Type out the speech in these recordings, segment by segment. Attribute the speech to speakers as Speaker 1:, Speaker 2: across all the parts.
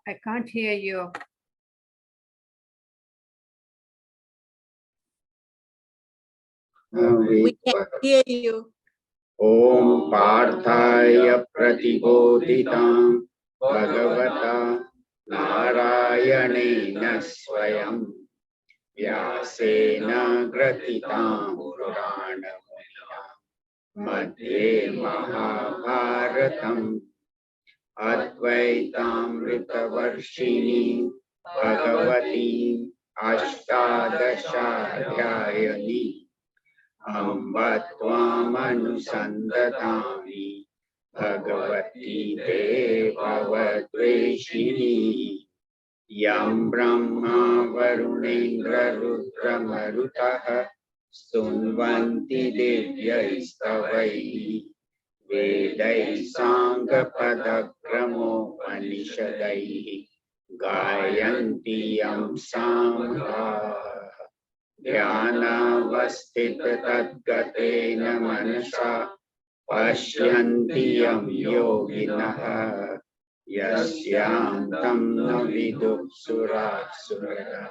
Speaker 1: I can't hear you.
Speaker 2: We can hear you.
Speaker 3: Om Parthaya Pratibodhitam Bhagavata Narayanena Swayam Vyasena Gratitam Purana Madhye Mahabharatam Advaitaamritavarshini Bhagavati Ashtadashadhyayani Amba Tvam Anusandadami Bhagavati Devavadveshini Yam Brahma Varunendra Rudra Marutaha Stunvanti Devyaistavai Vedai Sangha Padakramo Panishadai Gayanti Yam Samha Dhyanavastita Tadgatena Manasa Pashyanti Yam Yoginaha Yasyantam Naviduk Surasura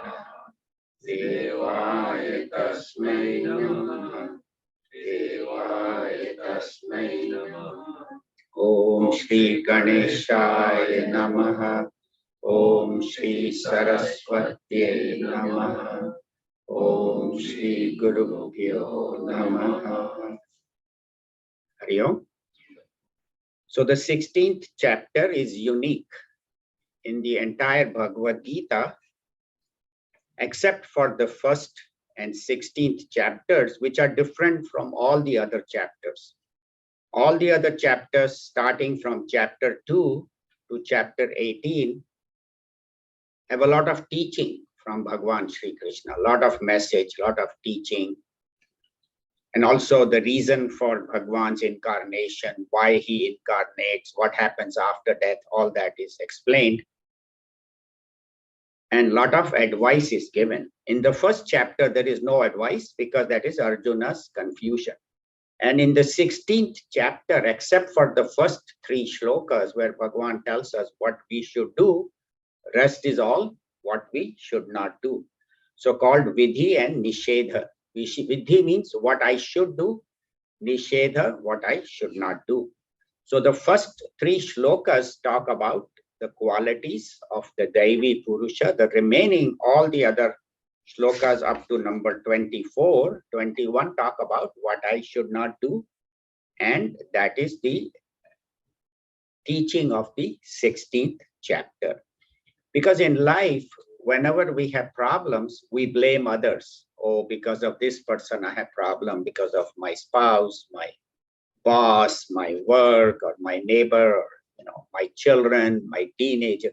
Speaker 3: Devaya Tasmai Namaha Devaya Tasmai Namaha Om Shri Ganeshaya Namaha Om Shri Saraswati Namaha Om Shri Guru Pyo Namaha. Hari Om. So the 16th chapter is unique in the entire Bhagavad Gita, except for the first and 16th chapters, which are different from all the other chapters. All the other chapters, starting from chapter 2 to chapter 18, have a lot of teaching from Bhagavan Sri Krishna, a lot of message, a lot of teaching, and also the reason for Bhagavan's incarnation, why he incarnates, what happens after death, all that is explained. And a lot of advice is given. In the first chapter, there is no advice because that is Arjuna's confusion. And in the 16th chapter, except for the first 3 shlokas where Bhagavan tells us what we should do, rest is all what we should not do. So called Vidhi and Nishedha. Vidhi means what I should do, Nishedha, what I should not do. So the first 3 shlokas talk about the qualities of the Daivi Purusha. The remaining, all the other shlokas up to number 24, 21 talk about what I should not do. And that is the teaching of the 16th chapter. Because in life, whenever we have problems, we blame others. Oh, because of this person, I have problem because of my spouse, my boss, my work, or my neighbor, or my children, my teenager.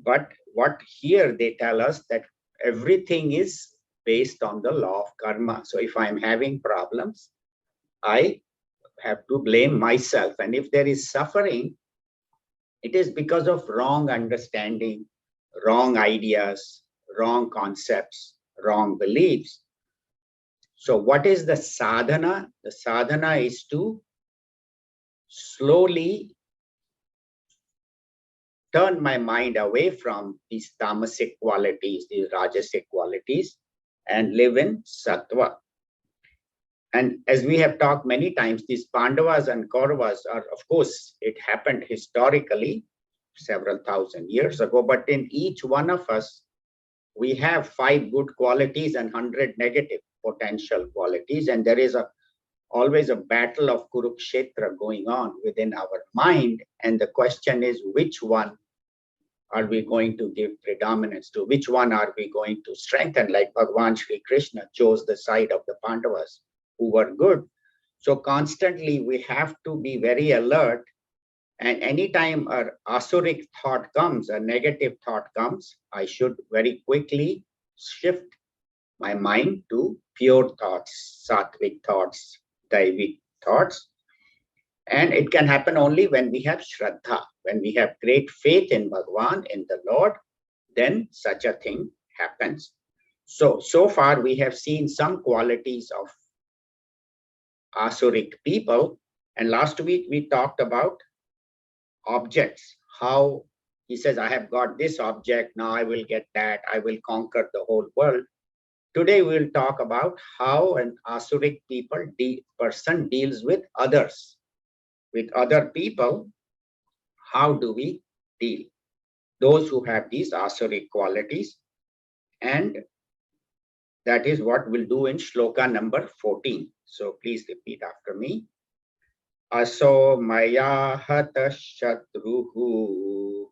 Speaker 3: But what here they tell us that everything is based on the law of karma. So if I'm having problems, I have to blame myself. And if there is suffering, it is because of wrong understanding, wrong ideas, wrong concepts, wrong beliefs. So what is the sadhana? The sadhana is to slowly turn my mind away from these tamasic qualities, these rajasic qualities, and live in sattva. And as we have talked many times, these Pandavas and Kauravas are, of course, it happened historically several thousand years ago, but in each one of us, we have 5 good qualities and 100 negative potential qualities. And there is always a battle of Kurukshetra going on within our mind. And the question is, which one are we going to give predominance to? Which one are we going to strengthen? Like Bhagavan Sri Krishna chose the side of the Pandavas who were good. So constantly we have to be very alert. And anytime an asuric thought comes, a negative thought comes, I should very quickly shift my mind to pure thoughts, sattvic thoughts, daivic thoughts. And it can happen only when we have Shraddha, when we have great faith in Bhagavan, in the Lord, then such a thing happens. So far we have seen some qualities of asuric people. And last week we talked about objects, how He says, I have got this object, now I will get that, I will conquer the whole world. Today we will talk about how an asuric person deals with others. With other people, how do we deal? Those who have these asuric qualities, and that is what we'll do in shloka number 14. So please repeat after me. Aso maya hata shatruhu.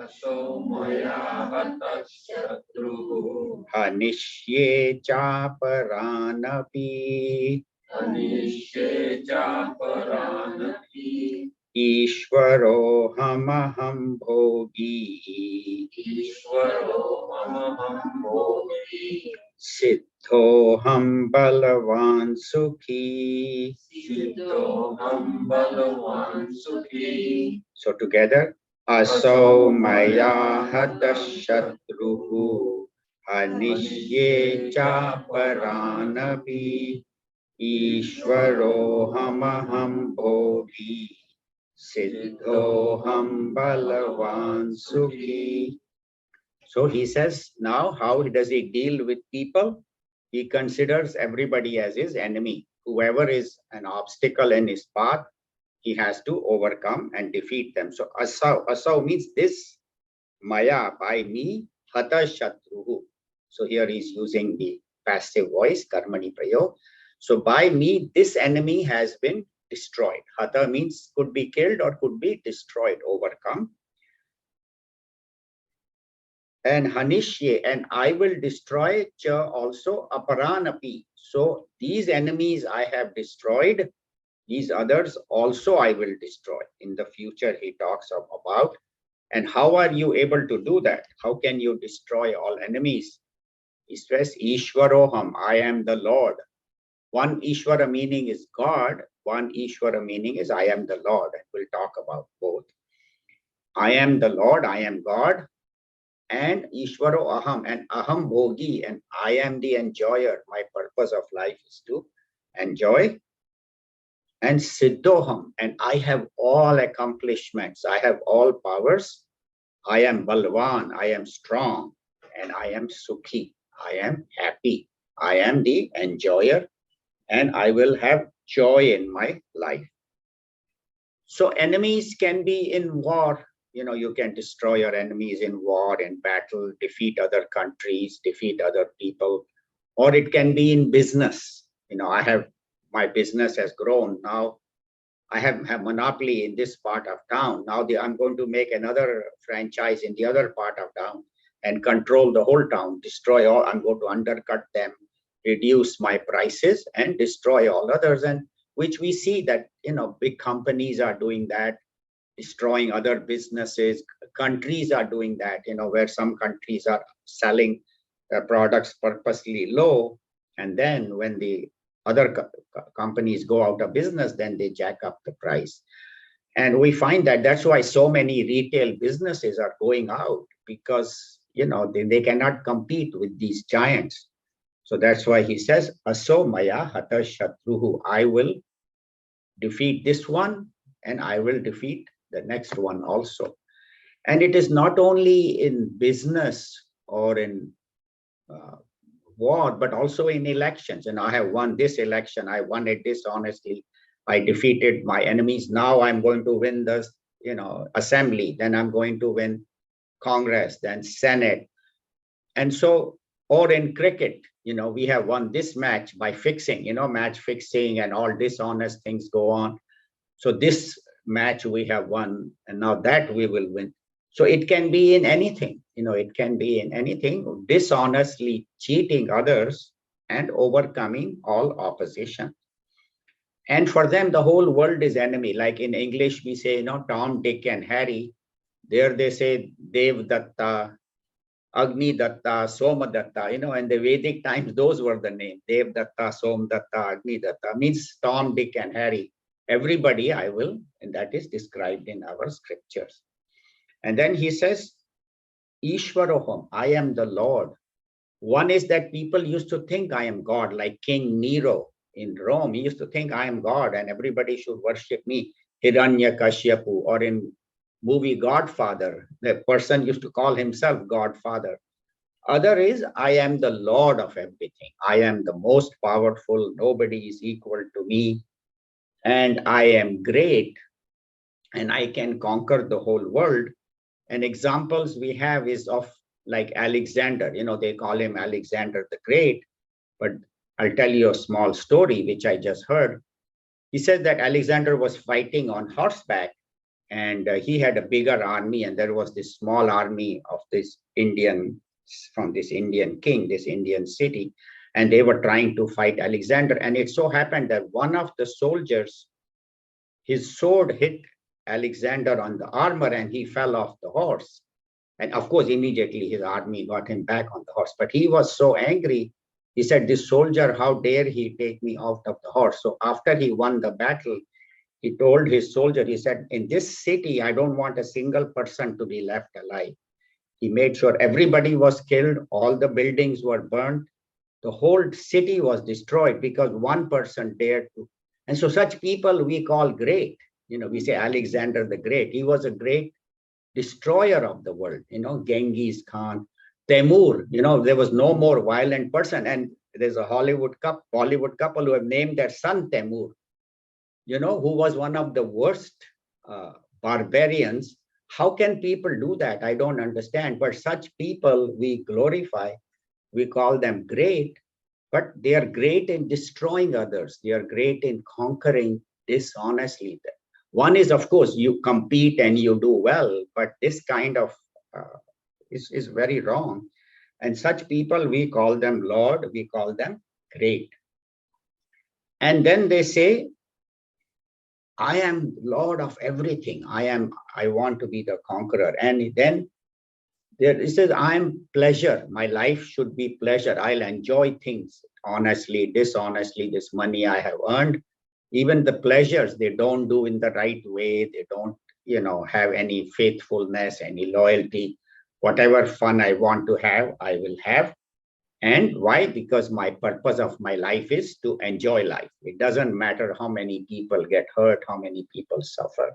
Speaker 1: Aso maya hata shatruhu.
Speaker 3: Hanishye cha paranapi.
Speaker 1: Anishye cha paranapi.
Speaker 3: Ishvaro hamaham bhogi.
Speaker 1: Ishvaro amaham bhogi.
Speaker 3: Siddhoham balavan sukhi.
Speaker 1: Siddhoham balavan sukhi.
Speaker 3: So together, aso maya hata shatruhu. Hanishye cha paranapi. Ishvaro hamaham bhogi. Siddhoham balavan sukhi. So he says, now how does he deal with people? He considers everybody as his enemy. Whoever is an obstacle in his path, he has to overcome and defeat them. So asau means this, maya, by me, hata shatruhu. So here he's using the passive voice, karmani prayo. So by me, this enemy has been destroyed. Hata means could be killed or could be destroyed, overcome. And hanishye, and I will destroy cha also aparanapi. So these enemies I have destroyed, these others also I will destroy. In the future he talks about. And how are you able to do that? How can you destroy all enemies? He says, Ishwaroham, I am the Lord. One Ishwara meaning is God, one Ishwara meaning is I am the Lord. And we'll talk about both. I am the Lord, I am God. And Ishwaro Aham, and Aham Bhogi, and I am the enjoyer. My purpose of life is to enjoy. And Siddhoham, and I have all accomplishments. I have all powers. I am Balwan, I am strong, and I am Sukhi. I am happy. I am the enjoyer, and I will have joy in my life. So enemies can be in war. You know, you can destroy your enemies in war, in battle, defeat other countries, defeat other people, or it can be in business. You know, my business has grown. Now I have monopoly in this part of town. Now I'm going to make another franchise in the other part of town and control the whole town, destroy all. I'm going to undercut them, reduce my prices and destroy all others. And which we see that, you know, big companies are doing that, destroying other businesses. Countries are doing that, you know, where some countries are selling products purposely low. And then when the other companies go out of business, then they jack up the price. And we find that that's why so many retail businesses are going out, because, you know, they cannot compete with these giants. So that's why he says, aso maya hata shatruhu. I will defeat this one and I will defeat the next one also. And it is not only in business or in war, but also in elections. And I have won this election, I won it dishonestly, I defeated my enemies. Now I'm going to win the, you know, assembly, then I'm going to win Congress, then Senate. And so, or in cricket, you know, we have won this match by fixing, you know, match fixing and all dishonest things go on. So this match we have won, and now that we will win. So it can be in anything, you know, it can be in anything, dishonestly cheating others and overcoming all opposition. And for them, the whole world is enemy. Like in English, we say, you know, Tom, Dick, and Harry. There they say Dev Datta, Agni Datta, Soma Datta, you know, in the Vedic times, those were the names. Dev Datta, Som Datta, Agni Datta, means Tom, Dick, and Harry. Everybody I will, and that is described in our scriptures. And then he says, Ishwaroham, I am the Lord. One is that people used to think I am God, like King Nero in Rome. He used to think I am God and everybody should worship me. Hiranyakashipu, or in movie Godfather. The person used to call himself Godfather. Other is, I am the Lord of everything. I am the most powerful. Nobody is equal to me. And I am great. And I can conquer the whole world. And examples we have is of like Alexander. They call him Alexander the Great. But I'll tell you a small story, which I just heard. He said that Alexander was fighting on horseback, and he had a bigger army, and there was this small army of from this Indian king, this Indian city, and they were trying to fight Alexander. And it so happened that one of the soldiers, his sword hit Alexander on the armor, and he fell off the horse. And of course, immediately his army got him back on the horse. But he was so angry. He said, this soldier, how dare he take me out of the horse? So after he won the battle, he told his soldier, he said, in this city, I don't want a single person to be left alive. He made sure everybody was killed. All the buildings were burned. The whole city was destroyed because one person dared to. And so such people we call great. We say Alexander the Great. He was a great destroyer of the world. Genghis Khan, Temur. There was no more violent person. And there's a Hollywood couple who have named their son Temur, who was one of the worst barbarians. How can people do that? I don't understand. But such people we glorify, we call them great, but they are great in destroying others. They are great in conquering dishonestly. One is, of course, you compete and you do well, but this kind of is very wrong. And such people, we call them Lord, we call them great. And then they say, I am Lord of everything. I want to be the conqueror. And then it says, I am pleasure. My life should be pleasure. I'll enjoy things honestly, dishonestly, this money I have earned. Even the pleasures, they don't do in the right way. They don't, have any faithfulness, any loyalty. Whatever fun I want to have, I will have. And why? Because my purpose of my life is to enjoy life. It doesn't matter how many people get hurt, how many people suffer.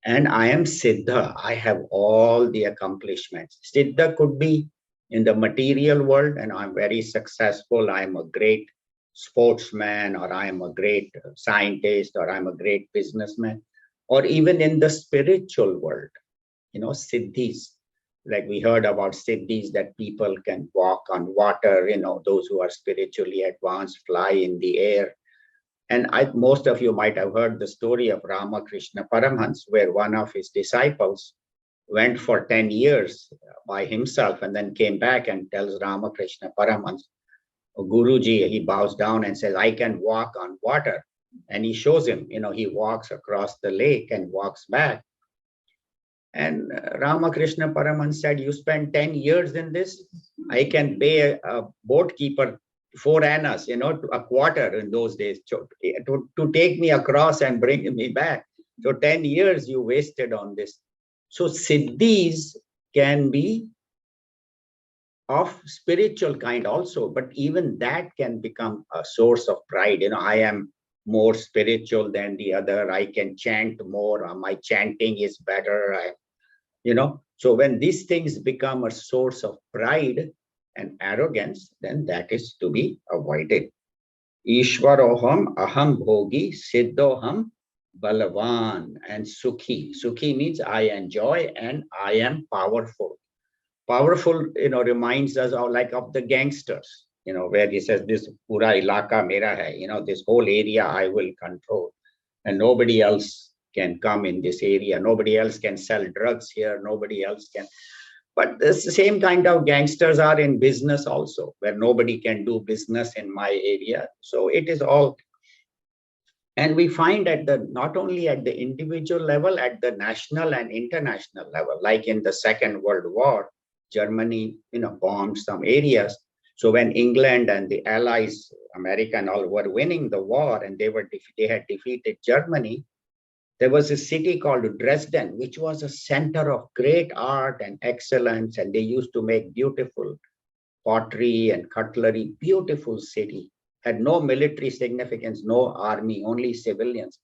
Speaker 3: And I am Siddha. I have all the accomplishments. Siddha could be in the material world, and I'm very successful. I'm a great sportsman, or I'm a great scientist, or I'm a great businessman, or even in the spiritual world, siddhis. Like we heard about siddhis, that people can walk on water, those who are spiritually advanced fly in the air. And most of you might have heard the story of Ramakrishna Paramhans, where one of his disciples went for 10 years by himself and then came back and tells Ramakrishna Paramhans, Guruji, he bows down and says, I can walk on water. And he shows him, he walks across the lake and walks back. And Ramakrishna Paramhans said, you spent 10 years in this? I can pay a boat keeper 4 annas, a quarter in those days to take me across and bring me back. So 10 years you wasted on this. So siddhis can be of spiritual kind also, but even that can become a source of pride. I am more spiritual than the other. I can chant more. My chanting is better. So when these things become a source of pride and arrogance, then that is to be avoided. Ishwaroham aham bhogi siddhoham balavan and sukhi. Sukhi means I enjoy and I am powerful. Powerful, reminds us of the gangsters, where he says, this pura ilaka mera hai, this whole area I will control, and nobody else can come in this area. Nobody else can sell drugs here. Nobody else can. But the same kind of gangsters are in business also, where nobody can do business in my area. So it is all. And we find not only at the individual level, at the national and international level, like in the Second World War, Germany, bombed some areas. So when England and the Allies, America and all, were winning the war, and they had defeated Germany, there was a city called Dresden, which was a center of great art and excellence, and they used to make beautiful pottery and cutlery. Beautiful city, had no military significance, no army, only civilians.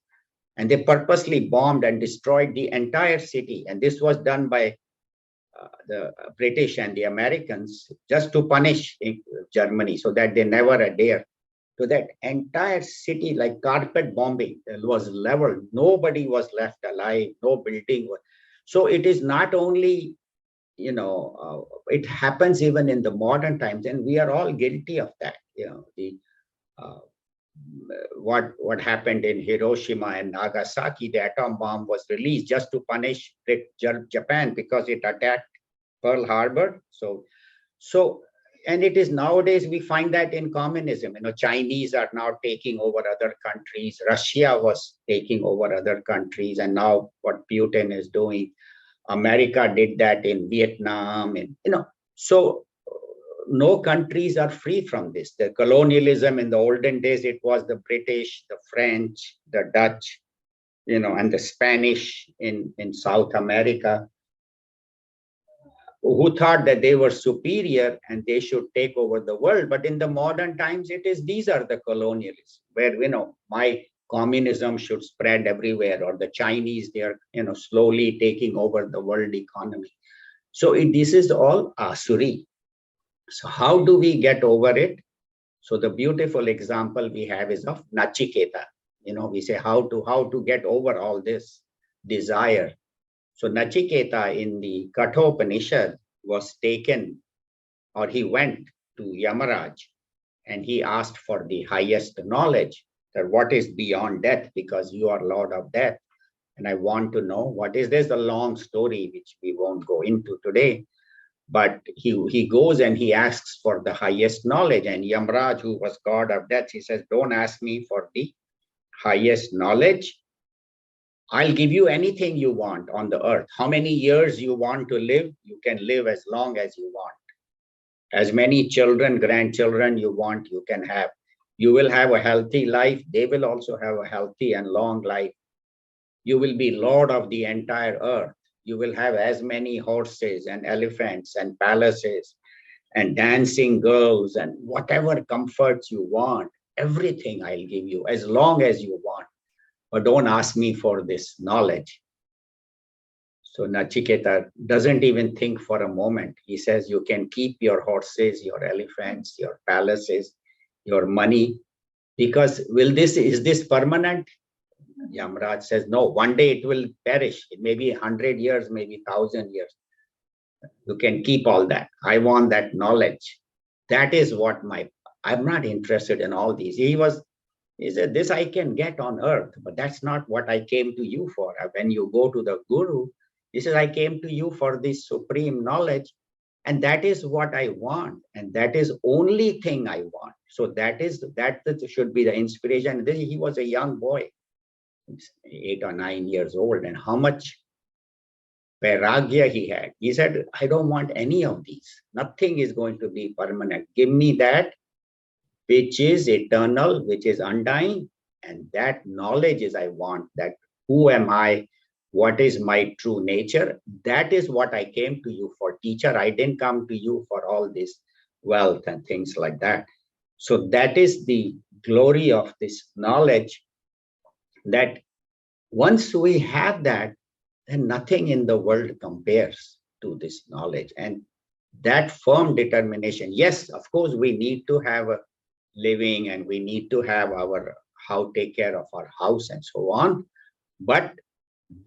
Speaker 3: And they purposely bombed and destroyed the entire city. And this was done by the British and the Americans just to punish Germany so that they never dare. So that entire city, like carpet bombing, was leveled. Nobody was left alive. No building. So it is not only, it happens even in the modern times, and we are all guilty of that. Uh, what happened in Hiroshima and Nagasaki, the atom bomb was released just to punish Japan because it attacked Pearl Harbor. So, and it is nowadays we find that in communism, Chinese are now taking over other countries. Russia was taking over other countries, and now what Putin is doing, America did that in Vietnam, and so no countries are free from this. The colonialism in the olden days, it was the British, the French, the Dutch, and the Spanish in South America, who thought that they were superior and they should take over the world. But in the modern times, these are the colonialists where, my communism should spread everywhere, or the Chinese, they are, slowly taking over the world economy. So this is all asuri. So how do we get over it? So the beautiful example we have is of Nachiketa. We say how to get over all this desire. So Nachiketa in the Kathopanishad was taken, or he went to Yamaraj, and he asked for the highest knowledge, that what is beyond death, because you are Lord of death. And I want to know what is this, a long story which we won't go into today. But he goes and he asks for the highest knowledge. And Yamraj, who was god of death, he says, don't ask me for the highest knowledge. I'll give you anything you want on the earth. How many years you want to live, you can live as long as you want. As many children, grandchildren you want, you can have. You will have a healthy life. They will also have a healthy and long life. You will be Lord of the entire earth. You will have as many horses and elephants and palaces and dancing girls and whatever comforts you want. Everything I'll give you as long as you want. But don't ask me for this knowledge. So Nachiketa doesn't even think for a moment. He says, you can keep your horses, your elephants, your palaces, your money, because is this permanent? Yamraj says, no, one day it will perish. It may be 100 years, maybe 1,000 years. You can keep all that. I want that knowledge. That is what I'm not interested in all these. He said, this I can get on earth, but that's not what I came to you for. When you go to the Guru, he says, I came to you for this supreme knowledge, and that is what I want, and that is only thing I want. So that should be the inspiration. He was a young boy, 8 or 9 years old, and how much vairagya he had. He said, I don't want any of these. Nothing is going to be permanent. Give me that which is eternal, which is undying, and that knowledge is I want. That who am I? What is my true nature? That is what I came to you for, teacher. I didn't come to you for all this wealth and things like that. So that is the glory of this knowledge, that once we have that, then nothing in the world compares to this knowledge. And that firm determination, yes, of course, we need to have a living, and we need to have take care of our house and so on. But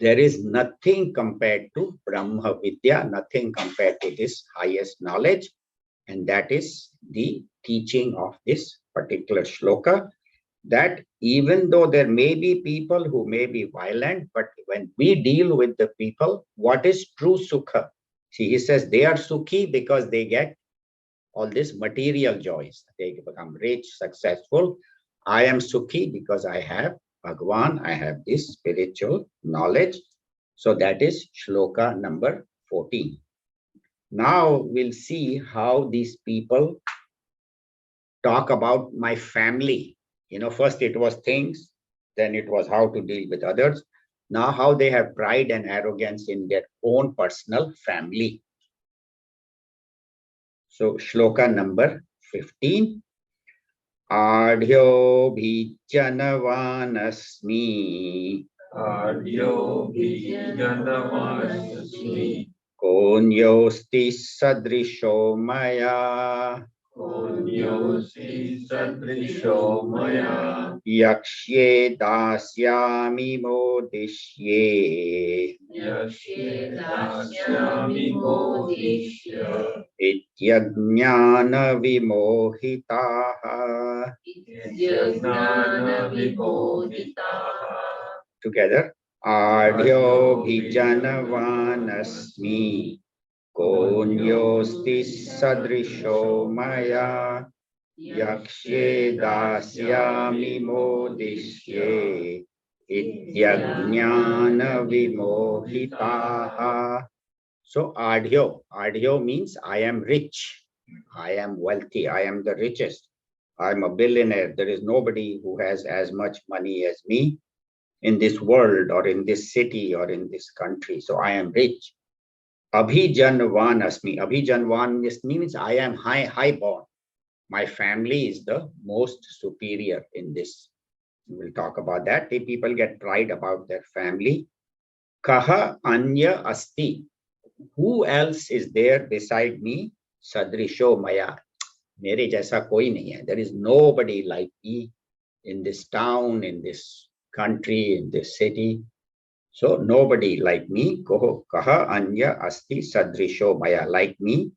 Speaker 3: there is nothing compared to Brahma Vidya, nothing compared to this highest knowledge. And that is the teaching of this particular shloka, that even though there may be people who may be violent, but when we deal with the people, what is true sukha? See, he says they are sukhi because they get all these material joys. They become rich, successful. I am sukhi because I have Bhagwan, I have this spiritual knowledge. So that is shloka number 14. Now we'll see how these people talk about my family. First it was things, then it was how to deal with others. Now how they have pride and arrogance in their own personal family. So shloka number 15. Adhyo bhijanavaanasmi
Speaker 1: Adyobijanavasmi.
Speaker 3: Konyosti sadrisho maya.
Speaker 1: Punyosi sadrisho maya.
Speaker 3: Yakshe dasyami modishye.
Speaker 1: Yashe dasyami modishya.
Speaker 3: Ityajnana vimohitaha.
Speaker 1: Yajnana vimohitaha.
Speaker 3: Together. Adhyo bhijanavanasmi. Konyosti sadrisho maya. Yakshe dasyami modishye. Ityajnana vimohitaha. So adhyo means I am rich, I am wealthy, I am the richest, I am a billionaire. There is nobody who has as much money as me in this world or in this city or in this country. So I am rich. Abhijanvan asmi. Abhijanvan means I am high born. My family is the most superior in this. We'll talk about that. The people get pride about their family. Kaha anya asti. Who else is there beside me? Sadrisho maya. Mere jaisa koi nahi hai. There is nobody like me in this town, in this country, in this city. So nobody like me. Kaha anya asti sadrisho maya, like me.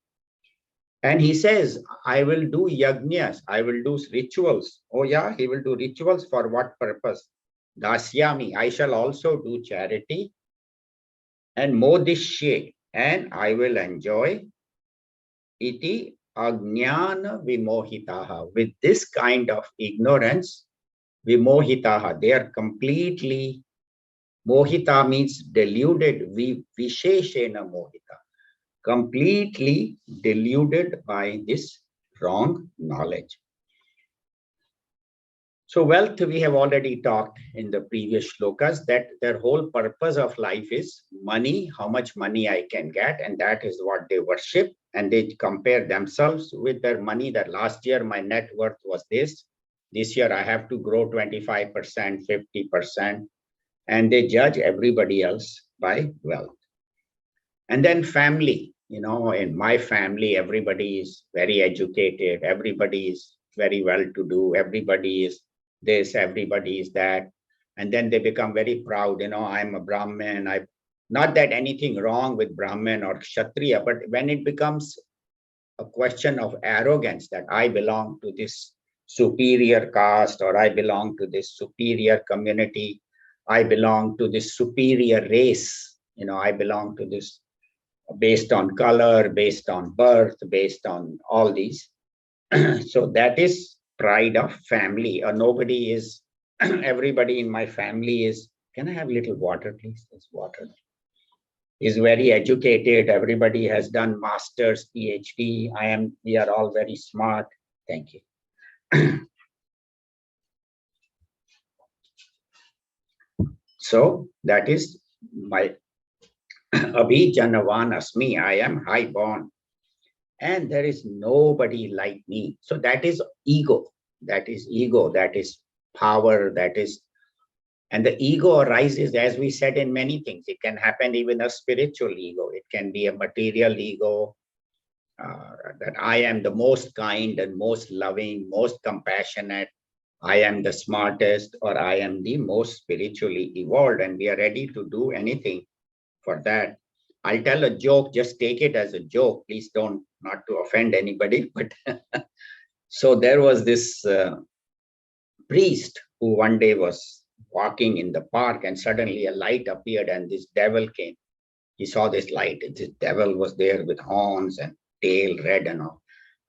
Speaker 3: And he says, I will do yajnas, I will do rituals. Oh yeah, he will do rituals for what purpose? Dasyami, I shall also do charity. And modishye, and I will enjoy iti ajnana vimohitaha. With this kind of ignorance, vimohitaha, they are completely, mohita means deluded, visheshena mohita, completely deluded by this wrong knowledge. So wealth, we have already talked in the previous shlokas that their whole purpose of life is money, how much money I can get, and that is what they worship. And they compare themselves with their money, that last year my net worth was this year I have to grow 25%, 50%, and they judge everybody else by wealth. And then family, in my family, everybody is very educated, everybody is very well to do, everybody is this, everybody is that. And then they become very proud, I'm a Brahmin. Not that anything wrong with Brahmin or Kshatriya, but when it becomes a question of arrogance that I belong to this superior caste, or I belong to this superior community, I belong to this superior race, I belong to this based on color, based on birth, based on all these. So that is pride of family. Or nobody is, everybody in my family is, can I have a little water, please? This water is very educated. Everybody has done master's, PhD. We are all very smart. Thank you. So that is my Abhijanavan Asmi. I am high born. And there is nobody like me. So that is ego. That is ego. That is power. And the ego arises, as we said, in many things. It can happen even a spiritual ego. It can be a material ego, that I am the most kind and most loving, most compassionate. I am the smartest, or I am the most spiritually evolved, and we are ready to do anything for that. I'll tell a joke, just take it as a joke. Please don't, not to offend anybody. But so there was this priest who one day was walking in the park, and suddenly a light appeared and this devil came. He saw this light. This devil was there with horns and tail red and all.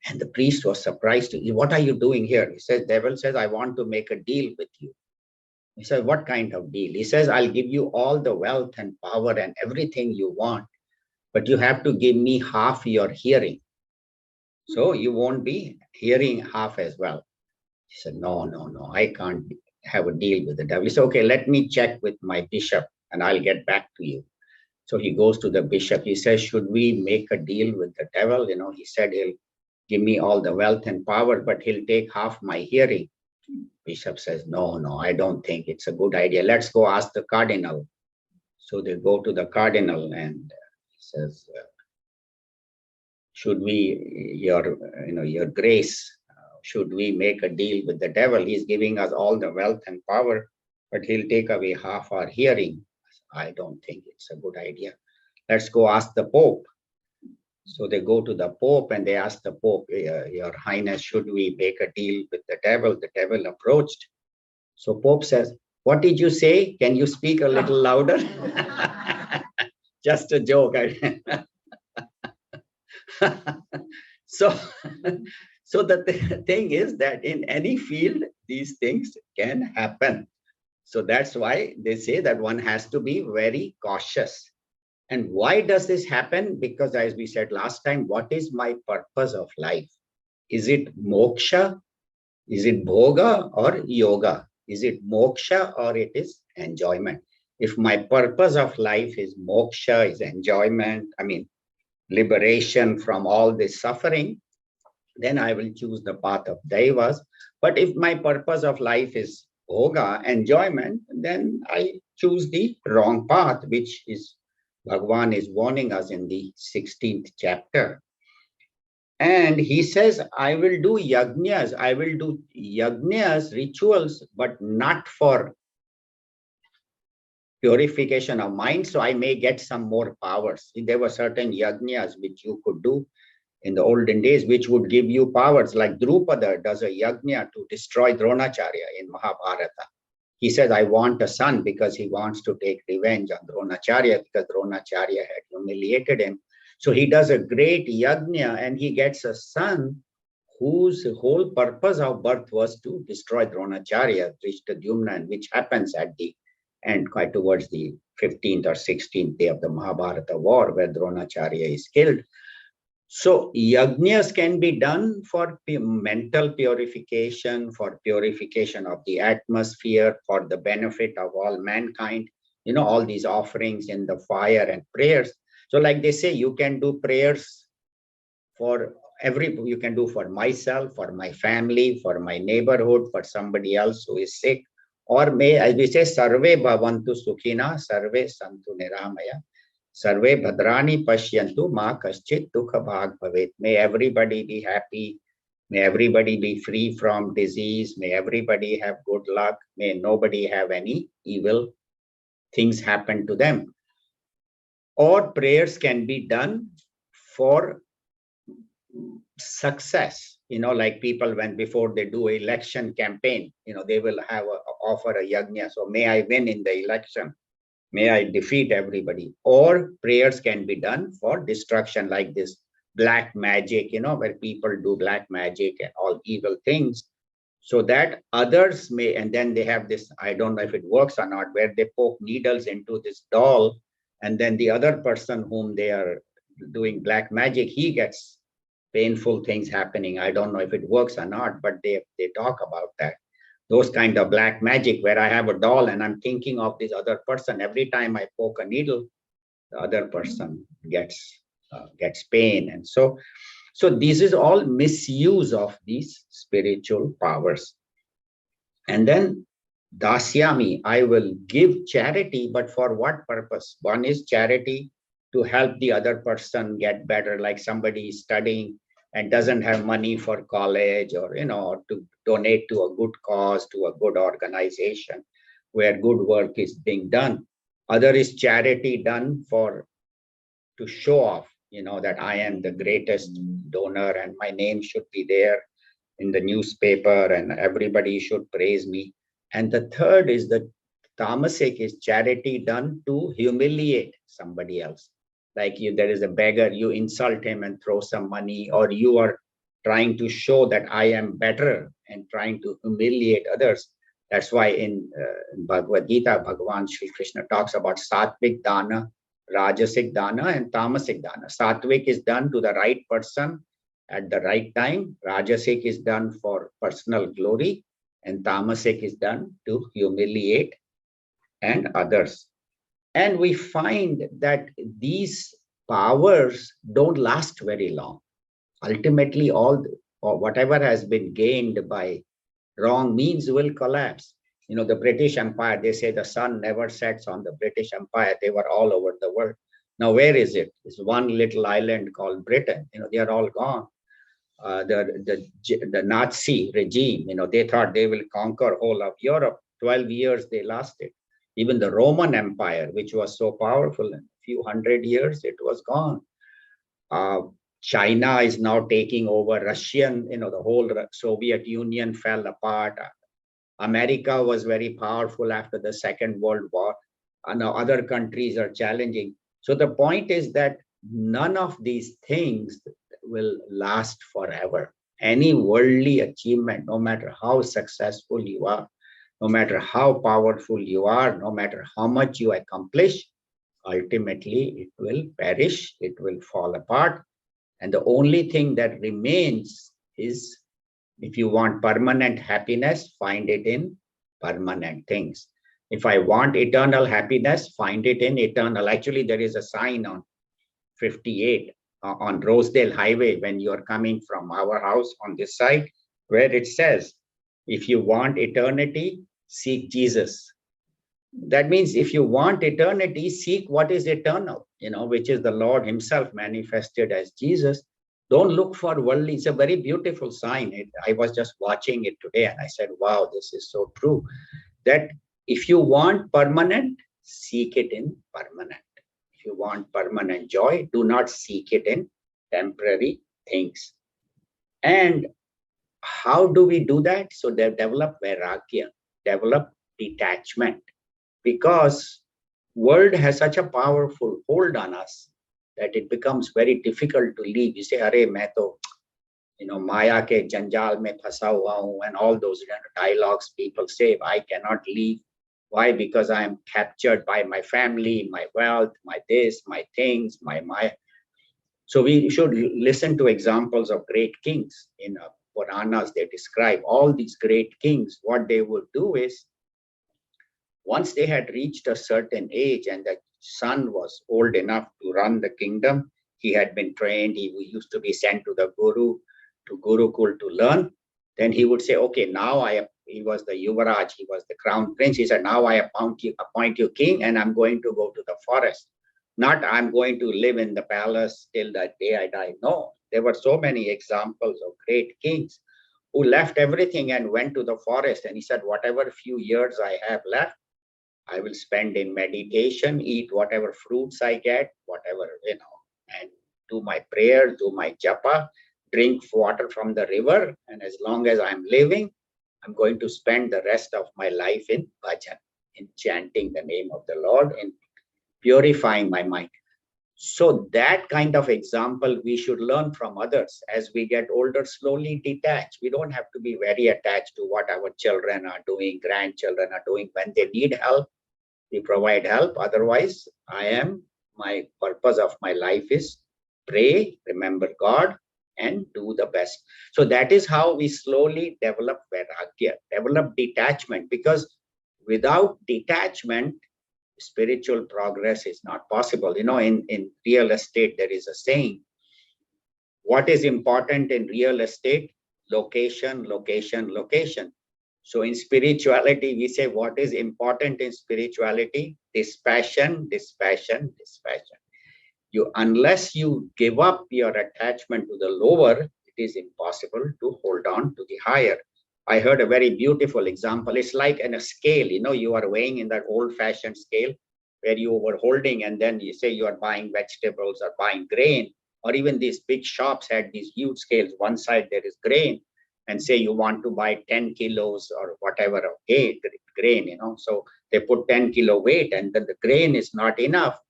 Speaker 3: And the priest was surprised. What are you doing here? He says, devil says, I want to make a deal with you. He says, what kind of deal? He says, I'll give you all the wealth and power and everything you want, but you have to give me half your hearing. So you won't be hearing half as well. He said, no, I can't have a deal with the devil. He said, okay, let me check with my bishop and I'll get back to you. So he goes to the bishop. He says, should we make a deal with the devil? He said he'll give me all the wealth and power, but he'll take half my hearing. Bishop says, no, I don't think it's a good idea. Let's go ask the cardinal. So they go to the cardinal and says, should we, your grace, should we make a deal with the devil? He's giving us all the wealth and power, but he'll take away half our hearing. I don't think it's a good idea. Let's go ask the Pope. So they go to the Pope and they ask the Pope, Your Highness, should we make a deal with the devil? The devil approached. So Pope says, what did you say? Can you speak a little louder? Just a joke. So, so the thing is that in any field, these things can happen. So that's why they say that one has to be very cautious. And why does this happen? Because as we said last time, what is my purpose of life? Is it moksha? Is it bhoga or yoga? Is it moksha or it is enjoyment? If my purpose of life is moksha, is enjoyment, liberation from all this suffering, then I will choose the path of devas. But if my purpose of life is bhoga, enjoyment, then I choose the wrong path, which is Bhagavan is warning us in the 16th chapter. And he says, I will do yajnas, rituals, but not for purification of mind, so I may get some more powers. There were certain yajnas which you could do in the olden days, which would give you powers, like Drupada does a yajna to destroy Dronacharya in Mahabharata. He says, I want a son because he wants to take revenge on Dronacharya because Dronacharya had humiliated him. So he does a great yajna and he gets a son whose whole purpose of birth was to destroy Dronacharya, Drishtadyumna, which happens at the end, quite towards the 15th or 16th day of the Mahabharata war, where Dronacharya is killed. So yajnas can be done for mental purification, for purification of the atmosphere, for the benefit of all mankind, all these offerings in the fire and prayers. So like they say, you can do prayers for you can do for myself, for my family, for my neighborhood, for somebody else who is sick. Or may, as we say, sarve bhavantu sukhina, sarve santu niramaya. Sarve bhadrani pashyantu ma kaschit dukha bhag bhavet. May everybody be happy. May everybody be free from disease. May everybody have good luck. May nobody have any evil things happen to them. Or prayers can be done for success. Like people, when before they do election campaign, they will offer a yajna. So may I win in the election. May I defeat everybody. Or prayers can be done for destruction, like this black magic, where people do black magic and all evil things, so that others may, and then they have this, I don't know if it works or not, where they poke needles into this doll, and then the other person whom they are doing black magic, he gets painful things happening. I don't know if it works or not, but they talk about that. Those kind of black magic where I have a doll and I'm thinking of this other person. Every time I poke a needle, the other person gets pain. And so this is all misuse of these spiritual powers. And then dasyami, I will give charity, but for what purpose? One is charity to help the other person get better, like somebody is studying and doesn't have money for college, or to donate to a good cause, to a good organization where good work is being done. Other is charity done to show off, that I am the greatest donor and my name should be there in the newspaper and everybody should praise me. And the third is the tamasic, is charity done to humiliate somebody else. Like there is a beggar, you insult him and throw some money, or you are trying to show that I am better and trying to humiliate others. That's why in Bhagavad Gita, Bhagavan Shri Krishna talks about sattvic dana, rajasic dana, and tamasic dana. Sattvic is done to the right person at the right time. Rajasic is done for personal glory, and tamasic is done to humiliate and others. And we find that these powers don't last very long. Ultimately, whatever has been gained by wrong means will collapse. You know, the British Empire, they say the sun never sets on the British Empire. They were all over the world. Now, where is it? It's one little island called Britain. You know, they are all gone. The Nazi regime, you know, they thought they will conquer whole of Europe. 12 years they lasted. Even the Roman Empire, which was so powerful, in a few hundred years, it was gone. China is now taking over Russian, you know, the whole Soviet Union fell apart. America was very powerful after the Second World War. Now other countries are challenging. So the point is that none of these things will last forever. Any worldly achievement, no matter how successful you are, no matter how powerful you are, no matter how much you accomplish, ultimately it will perish, it will fall apart. And the only thing that remains is, if you want permanent happiness, find it in permanent things. If I want eternal happiness, find it in eternal. Actually, there is a sign on 58 on Rosedale Highway when you are coming from our house on this side, where it says, if you want eternity, seek Jesus. That means if you want eternity, seek what is eternal, you know, which is the Lord himself manifested as Jesus. Don't look for worldly. It's a very beautiful sign. I was just watching it today and I said, wow, this is so true. That if you want permanent, seek it in permanent. If you want permanent joy, do not seek it in temporary things. And how do we do that? So they develop vairagya, develop detachment, because world has such a powerful hold on us that it becomes very difficult to leave. You say, "Arey, main to, you know, Maya ke janjal mein phasa hua hu," and all those dialogues people say, I cannot leave. Why? Because I am captured by my family, my wealth, my this, my things, my. So we should listen to examples of great kings in Puranas. They describe all these great kings. What they would do is, once they had reached a certain age and the son was old enough to run the kingdom, he had been trained, he used to be sent to the Guru, to Gurukul to learn. Then he would say, okay, now he was the Yuvaraj, he was the crown prince. He said, now I appoint you king and I'm going to go to the forest. Not I'm going to live in the palace till the day I die. No, there were so many examples of great kings who left everything and went to the forest. And he said, whatever few years I have left, I will spend in meditation, eat whatever fruits I get, whatever, you know, and do my prayer, do my japa, drink water from the river. And as long as I'm living, I'm going to spend the rest of my life in bhajan, in chanting the name of the Lord, in purifying my mind. So that kind of example we should learn from others. As we get older, slowly detach. We don't have to be very attached to what our children are doing, grandchildren are doing. When they need help, we provide help. Otherwise, my purpose of my life is pray, remember God, and do the best. So that is how we slowly develop vairagya, develop detachment, because without detachment, spiritual progress is not possible. You know, in real estate, there is a saying, what is important in real estate? Location, location, location. So in spirituality, we say what is important in spirituality? Dispassion, dispassion, dispassion. Unless you give up your attachment to the lower, it is impossible to hold on to the higher. I heard a very beautiful example. It's like in a scale, you know, you are weighing in that old-fashioned scale where you were holding, and then you say you are buying vegetables or buying grain, or even these big shops had these huge scales. One side there is grain, and say you want to buy 10 kilos or whatever of grain, you know, so they put 10 kilo weight, and then the grain is not enough.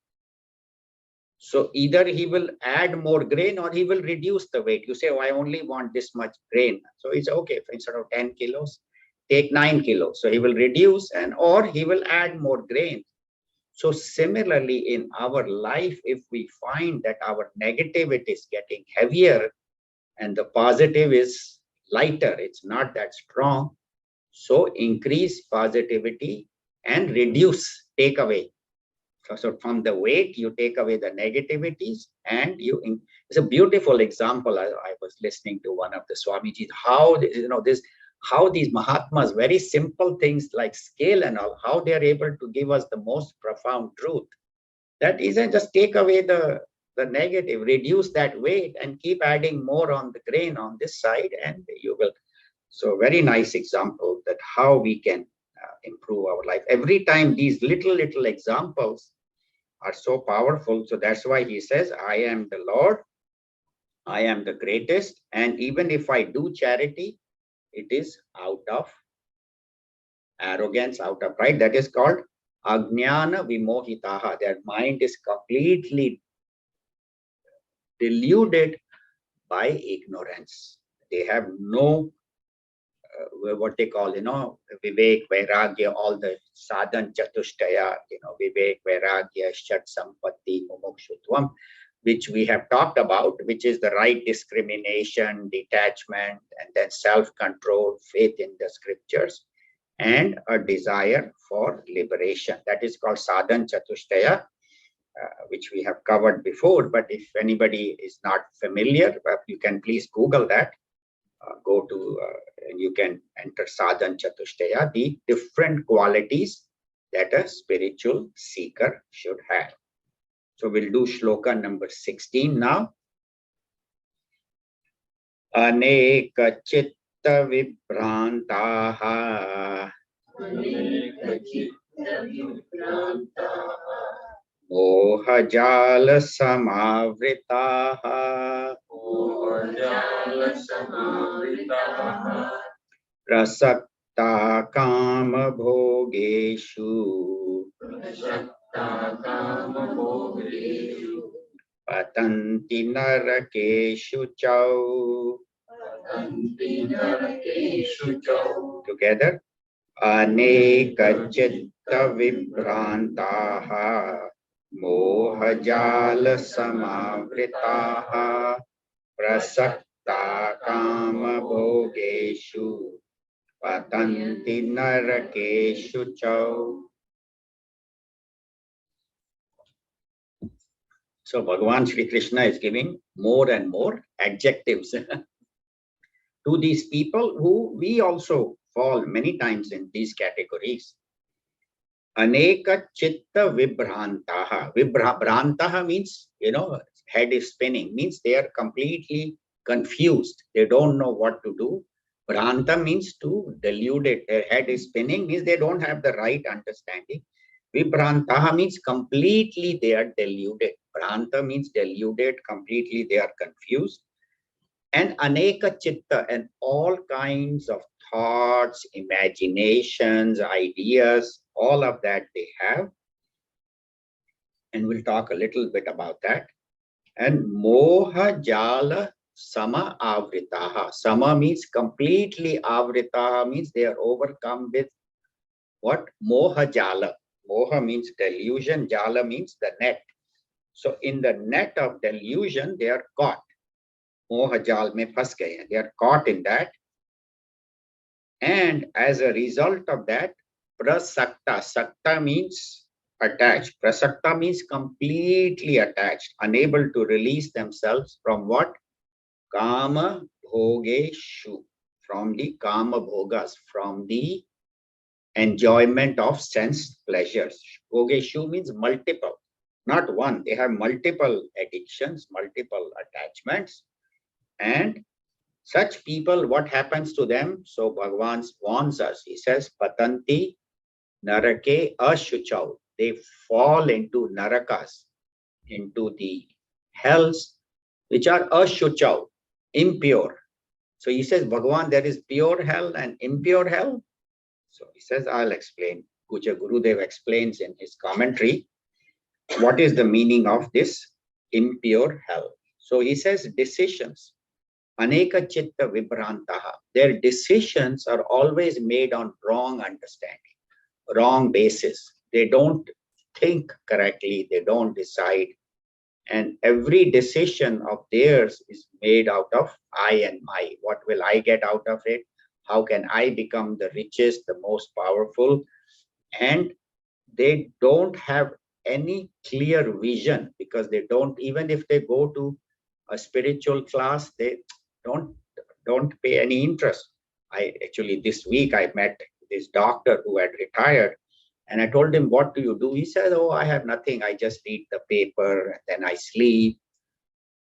Speaker 3: So either he will add more grain or he will reduce the weight. You say, oh, I only want this much grain. So it's okay, instead of 10 kilos, take 9 kilos. So he will reduce, or he will add more grain. So similarly, in our life, if we find that our negativity is getting heavier and the positive is lighter, it's not that strong, so increase positivity and reduce, take away. So from the weight, you take away the negativities, and it's a beautiful example. I was listening to one of the Swamiji's, how, you know, this how these Mahatmas, very simple things like scale and all, how they are able to give us the most profound truth. That isn't just take away the negative, reduce that weight and keep adding more on the grain on this side, and you will. So very nice example that how we can improve our life. Every time these little examples are so powerful. So that's why he says, I am the Lord, I am the greatest. And even if I do charity, it is out of arrogance, out of pride. That is called Ajnana Vimohitaha. Their mind is completely deluded by ignorance. They have no what they call, Vivek, Vairagya, all the sadhan chatushtaya, Vivek, Vairagya, Shat Sampatti, Mumukshutvam, which we have talked about, which is the right discrimination, detachment, and then self-control, faith in the scriptures, and a desire for liberation. That is called sadhan chatushtaya, which we have covered before. But if anybody is not familiar, you can please Google that. Go to, you can enter sadhan chatushtaya, the different qualities that a spiritual seeker should have. So we'll do shloka number 16 now. Aneka chitta vibhrantaha moha samavritaha prasakta kama bhogeshu patanti narakeshu chau. Together. Aneka chitta vibhrantaha mohajala samavritaha prasakta kama bhogeshu patanti narakeshu chau. So Bhagavan Shri Krishna is giving more and more adjectives to these people who we also fall many times in these categories. Aneka chitta vibhrantaha. Vibhrantaha means, head is spinning, means they are completely confused. They don't know what to do. Bhranta means to deluded. Their head is spinning, means they don't have the right understanding. Vibhrantaha means completely they are deluded. Bhranta means deluded, completely they are confused. And aneka chitta, and all kinds of thoughts, imaginations, ideas, all of that they have. And we'll talk a little bit about that. And moha jala sama avritaha. Sama means completely, avritaha means they are overcome with what? Moha jala. Moha means delusion, jala means the net. So in the net of delusion, they are caught. Moha jal mein phas gaye hain. They are caught in that. And as a result of that, prasakta, sakta means attached. Prasakta means completely attached, unable to release themselves from what? Kama bhogeshu, from the kama bhogas, from the enjoyment of sense pleasures. Bhogeshu means multiple, not one. They have multiple addictions, multiple attachments. And such people, what happens to them? So Bhagavan warns us. He says, patanti narake ashuchau. They fall into narakas, into the hells, which are ashuchau, impure. So he says, Bhagavan, there is pure hell and impure hell. So he says, I'll explain. Puja Gurudev explains in his commentary what is the meaning of this impure hell. So he says, decisions. Aneka chitta vibhrantaha. Their decisions are always made on wrong understanding, wrong basis. They don't think correctly. They don't decide. And every decision of theirs is made out of I and my. What will I get out of it? How can I become the richest, the most powerful? And they don't have any clear vision, because they don't, even if they go to a spiritual class, they don't pay any interest. this week I met this doctor who had retired, and I told him, what do you do? He said, oh, I have nothing. I just read the paper and then I sleep.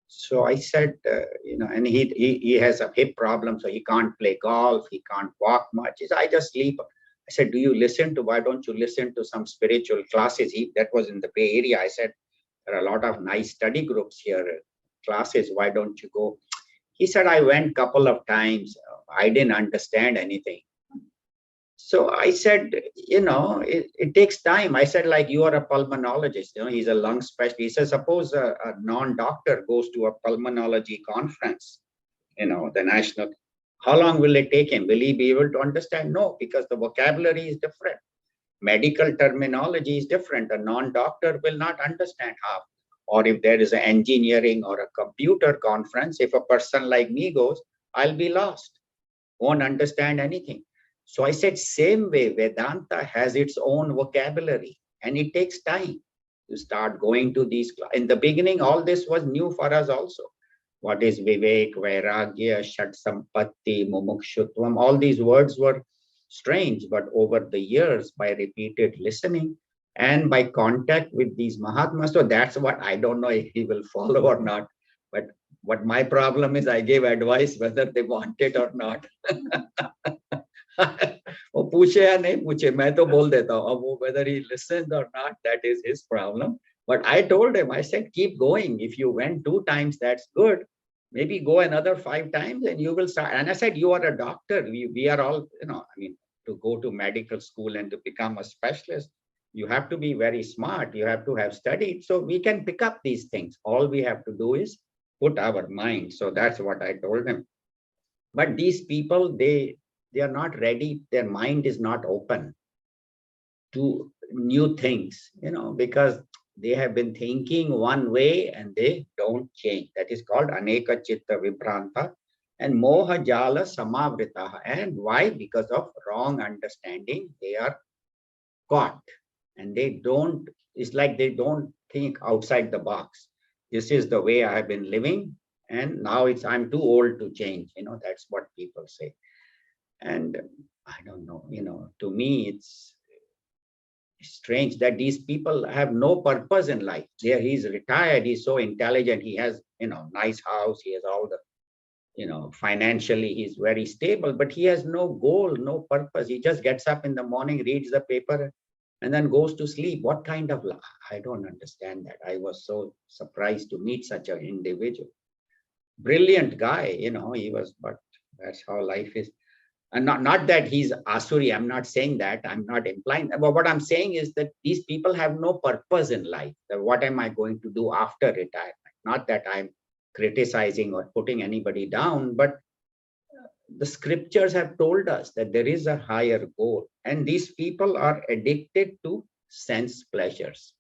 Speaker 3: So I said, and he has a hip problem, so he can't play golf, he can't walk much. He said, I just sleep. I said, why don't you listen to some spiritual classes? That was in the Bay Area. I said, there are a lot of nice study groups here, classes, why don't you go? He said, I went couple of times. I didn't understand anything. So I said, it takes time. I said, like, you are a pulmonologist, he's a lung specialist. He said, suppose a non-doctor goes to a pulmonology conference, the national, how long will it take him? Will he be able to understand? No, because the vocabulary is different. Medical terminology is different. A non-doctor will not understand half. Or if there is an engineering or a computer conference, if a person like me goes, I'll be lost, won't understand anything. So I said, same way, Vedanta has its own vocabulary, and it takes time to start going to these. In the beginning, all this was new for us also. What is Vivek, Vairagya, Shat Sampatti, Mumukshutvam? All these words were strange, but over the years, by repeated listening and by contact with these Mahatmas, so that's what, I don't know if he will follow or not, but what my problem is, I gave advice whether they want it or not. वो पूछे या नहीं पूछे, मैं तो बोल देता हूँ. अब वो whether he listens or not, that is his problem. But I told him, I said, keep going. If you went 2 times, that's good. Maybe go another 5 times and you will start. And I said, you are a doctor. We are all, to go to medical school and to become a specialist, you have to be very smart. You have to have studied. So we can pick up these things. All we have to do is put our mind. So that's what I told him. But these people, they are not ready. Their mind is not open to new things, because they have been thinking one way and they don't change. That is called Aneka Chitta Vibranta and Moha Jala Samavritaha. And why? Because of wrong understanding, they are caught and it's like they don't think outside the box. This is the way I have been living, and now I'm too old to change. That's what people say. And I don't know, to me, it's strange that these people have no purpose in life. He's retired, he's so intelligent, he has, nice house, he has all the, financially, he's very stable, but he has no goal, no purpose. He just gets up in the morning, reads the paper, and then goes to sleep. What kind of life? I don't understand that. I was so surprised to meet such an individual. Brilliant guy, he was, but that's how life is. And not that he's Asuri, I'm not saying that, I'm not implying that, but what I'm saying is that these people have no purpose in life. What am I going to do after retirement? Not that I'm criticizing or putting anybody down, but the scriptures have told us that there is a higher goal, and these people are addicted to sense pleasures.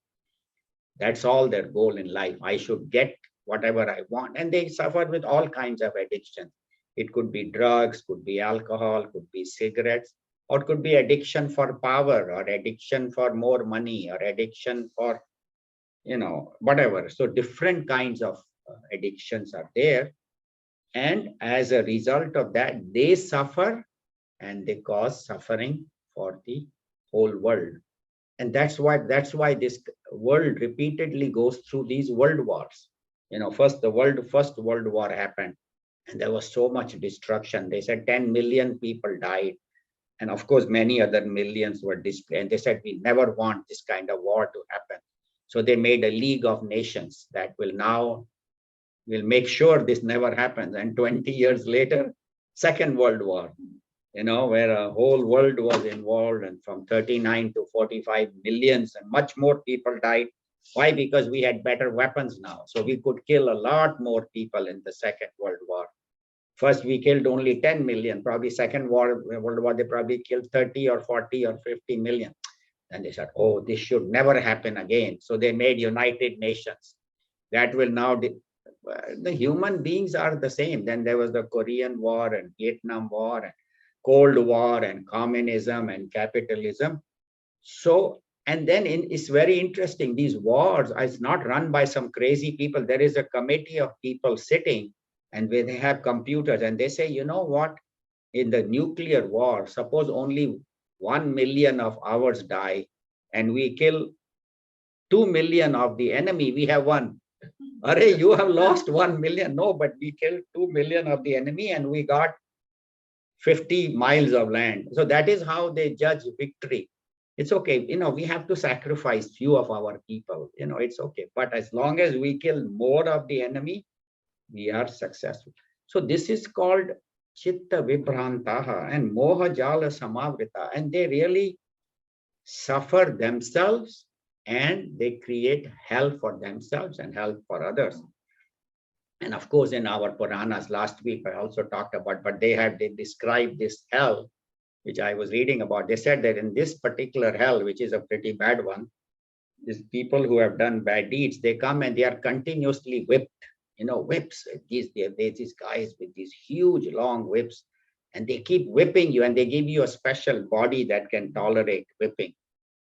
Speaker 3: That's all their goal in life. I should get whatever I want, and they suffer with all kinds of addictions. It could be drugs, could be alcohol, could be cigarettes, or could be addiction for power, or addiction for more money, or addiction for, whatever. So different kinds of addictions are there. And as a result of that, they suffer and they cause suffering for the whole world. And that's why this world repeatedly goes through these world wars. First World War happened, and there was so much destruction. They said 10 million people died. And of course, many other millions were displaced. And they said, we never want this kind of war to happen. So they made a League of Nations that will make sure this never happens. And 20 years later, Second World War, where a whole world was involved, and from 39 to 45 millions and much more people died. Why? Because we had better weapons now. So we could kill a lot more people in the Second World War. First, we killed only 10 million. Probably Second World War, they probably killed 30 or 40 or 50 million. And they said, oh, this should never happen again. So they made United Nations. That will now, the human beings are the same. Then there was the Korean War and Vietnam War and Cold War and communism and capitalism. So, and then it's very interesting. These wars are not run by some crazy people. There is a committee of people sitting, and where they have computers, and they say, you know what? in the nuclear war, suppose only 1 million of ours die and we kill 2 million of the enemy, we have won. Array, you have lost 1 million. No, but we killed 2 million of the enemy and we got 50 miles of land. So that is how they judge victory. It's okay. We have to sacrifice few of our people. It's okay. But as long as we kill more of the enemy, we are successful. So this is called Chitta Vibhrantaha and Moha Jala Samavrita. And they really suffer themselves and they create hell for themselves and hell for others. And of course, in our Puranas, last week I also talked about, but they described this hell, which I was reading about. They said that in this particular hell, which is a pretty bad one, these people who have done bad deeds, they come and they are continuously whipped, whips. These guys with these huge long whips, and they keep whipping you and they give you a special body that can tolerate whipping.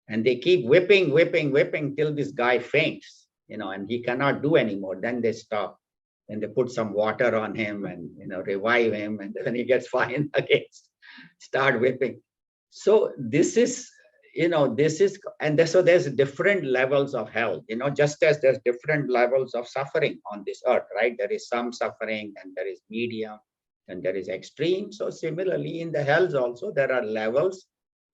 Speaker 3: And they keep whipping till this guy faints, and he cannot do anymore. Then they stop. And they put some water on him and revive him, and then he gets fine again, start whipping. So this is, so there's different levels of hell, just as there's different levels of suffering on this earth, right? There is some suffering, and there is medium, and there is extreme. So similarly, in the hells also, there are levels.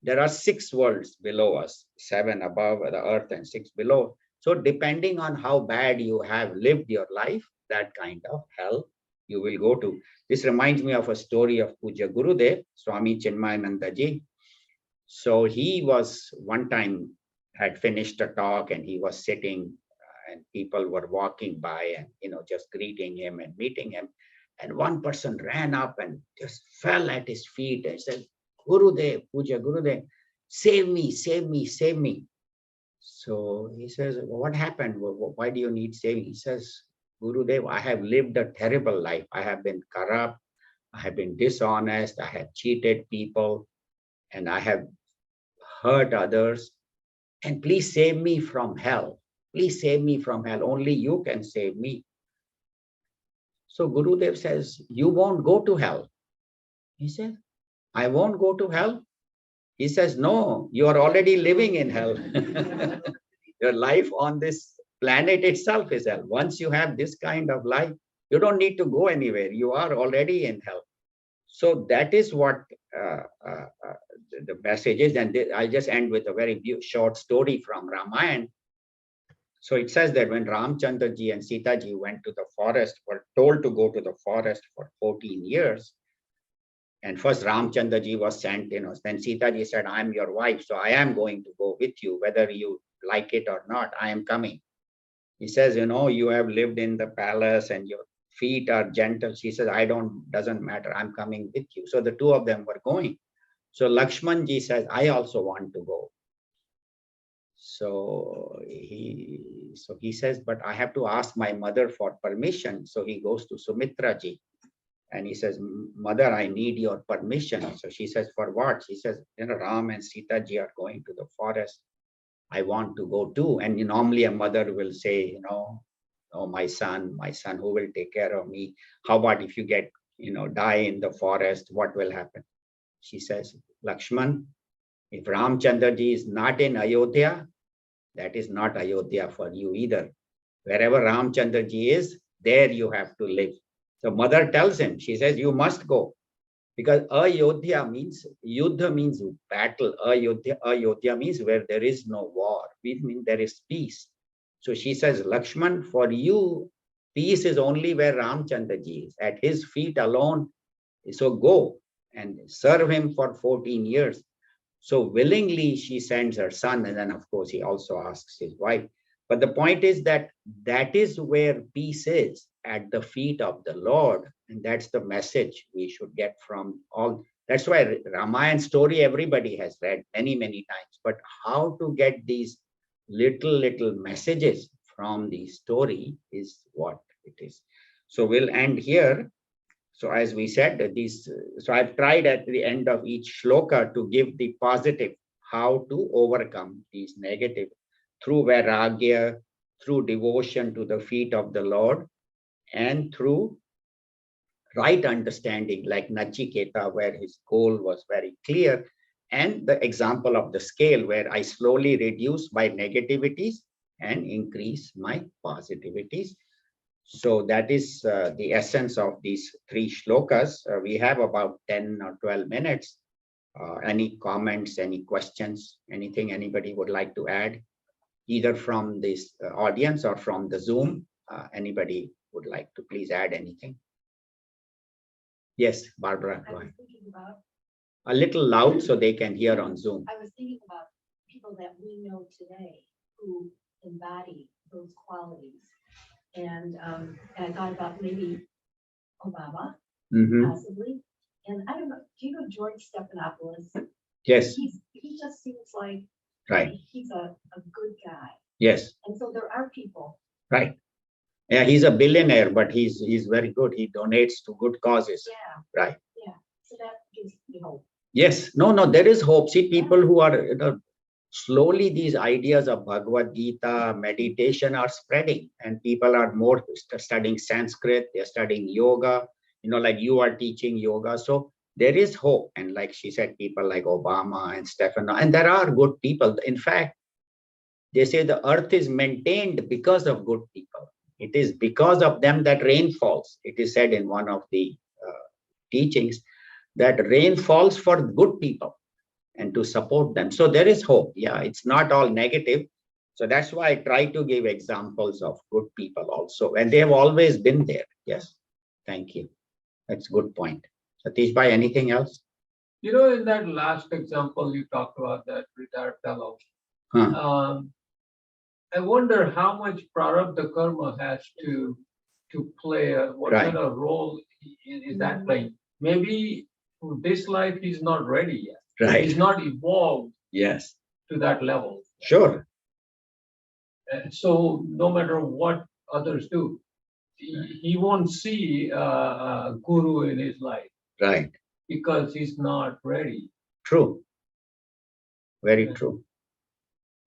Speaker 3: There are 6 worlds below us, 7 above the earth and 6 below. So depending on how bad you have lived your life, that kind of hell you will go to. This reminds me of a story of Puja Gurudev, Swami Chinmayananda Ji. So he was one time had finished a talk and he was sitting and people were walking by and, just greeting him and meeting him. And one person ran up and just fell at his feet and said, Gurudev, Puja Gurudev, save me, save me, save me. So he says, what happened? Why do you need saving? He says, Gurudev, I have lived a terrible life. I have been corrupt. I have been dishonest. I have cheated people and I have hurt others. And please save me from hell. Please save me from hell. Only you can save me. So Gurudev says, you won't go to hell. He says, I won't go to hell. He says, no, you are already living in hell. Your life on this planet itself is hell. Once you have this kind of life, you don't need to go anywhere. You are already in hell. So that is what the message is. And I'll just end with a very short story from Ramayana. So it says that when Ramchandra ji and Sita ji went to the forest, were told to go to the forest for 14 years. And first Ramchandra ji was sent, then Sita ji said, I'm your wife, so I am going to go with you, whether you like it or not, I am coming. He says, you have lived in the palace and your feet are gentle. She says, doesn't matter, I'm coming with you. So the two of them were going. So Lakshman ji says, I also want to go. So he says, but I have to ask my mother for permission. So he goes to Sumitra ji. And he says, mother, I need your permission. So she says, for what? She says, Ram and Sita ji are going to the forest. I want to go too. And normally a mother will say, oh, my son, who will take care of me? How about if you get, die in the forest, what will happen? She says, Lakshman, if Ramchandra ji is not in Ayodhya, that is not Ayodhya for you either. Wherever Ramchandra ji is, there you have to live. So mother tells him, she says, you must go. Because Ayodhya means, Yuddha means battle. Ayodhya means where there is no war. We mean there is peace. So she says, Lakshman, for you, peace is only where Ramchandra ji is, at his feet alone. So go and serve him for 14 years. So willingly she sends her son. And then of course he also asks his wife. But the point is that is where peace is, at the feet of the Lord. And that's the message we should get from all. That's why Ramayana story everybody has read many, many times. But how to get these little messages from the story is what it is. So we'll end here. So as we said, so I've tried at the end of each shloka to give the positive, how to overcome these negative, through vairagya, through devotion to the feet of the Lord, and through right understanding, like Nachiketa, where his goal was very clear, and the example of the scale, where I slowly reduce my negativities and increase my positivities. So that is the essence of these three shlokas. We have about 10 or 12 minutes. Any comments, any questions, anything anybody would like to add, either from this audience or from the Zoom? Anybody would like to please add anything? Yes, Barbara, go ahead. A little loud so they can hear on Zoom.
Speaker 4: I was thinking about people that we know today who embody those qualities. And I thought about maybe Obama, possibly. And I don't know, do you know George Stephanopoulos?
Speaker 3: Yes.
Speaker 4: He just seems like
Speaker 3: Right.
Speaker 4: he's a good guy.
Speaker 3: Yes.
Speaker 4: And so there are people.
Speaker 3: Right. Yeah, he's a billionaire, but he's very good. He donates to good causes.
Speaker 4: Yeah.
Speaker 3: Right.
Speaker 4: Yeah. So that gives me hope.
Speaker 3: Yes. No, there is hope. See, people who are, slowly these ideas of Bhagavad Gita, meditation are spreading, and people are more studying Sanskrit, they're studying yoga, like you are teaching yoga. So there is hope. And like she said, people like Obama and Stefano, and there are good people. In fact, they say the earth is maintained because of good people. It is because of them that rain falls. It is said in one of the teachings that rain falls for good people and to support them. So there is hope. Yeah, it's not all negative. So that's why I try to give examples of good people also. And they have always been there. Yes. Thank you. That's a good point. Satish Bhai, anything else?
Speaker 1: In that last example, you talked about that retired fellow. I wonder how much prarabdha karma has to play, what
Speaker 3: Right.
Speaker 1: kind of role is that playing? Maybe this life he's not ready yet.
Speaker 3: Right.
Speaker 1: He's not evolved
Speaker 3: Yes.
Speaker 1: to that level.
Speaker 3: Sure.
Speaker 1: So no matter what others do, he won't see a guru in his life.
Speaker 3: Right.
Speaker 1: Because he's not ready.
Speaker 3: True. Very true.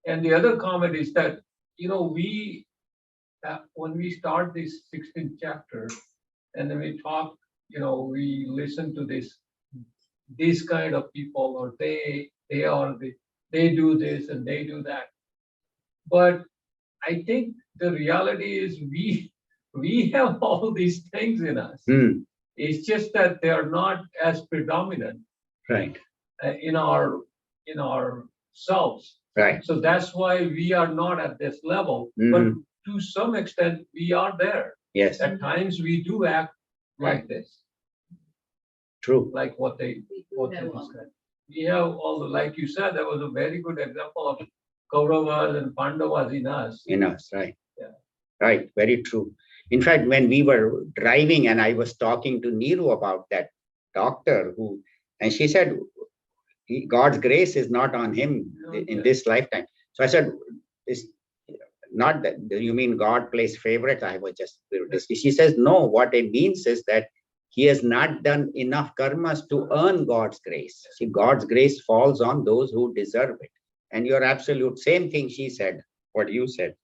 Speaker 1: And the other comment is that, we, when we start this 16th chapter, and then we talk, we listen to these kind of people, or they do this and they do that. But I think the reality is we have all these things in us. It's just that they are not as predominant.
Speaker 3: Right.
Speaker 1: In our selves.
Speaker 3: Right.
Speaker 1: So that's why we are not at this level. But to some extent, we are there.
Speaker 3: Yes.
Speaker 1: At times we do act like this.
Speaker 3: True.
Speaker 1: Like what they described. We have all the, like you said, that was a very good example of Kauravas and Pandavas in us.
Speaker 3: In us, right.
Speaker 1: Yeah.
Speaker 3: Right. Very true. In fact, when we were driving and I was talking to Neeru about that doctor and she said, God's grace is not on him in this lifetime. So I said, it's not that you mean God plays favorites. I was just, she says, no, what it means is that he has not done enough karmas to earn God's grace. See, God's grace falls on those who deserve it. And you're absolute, same thing she said, what you said,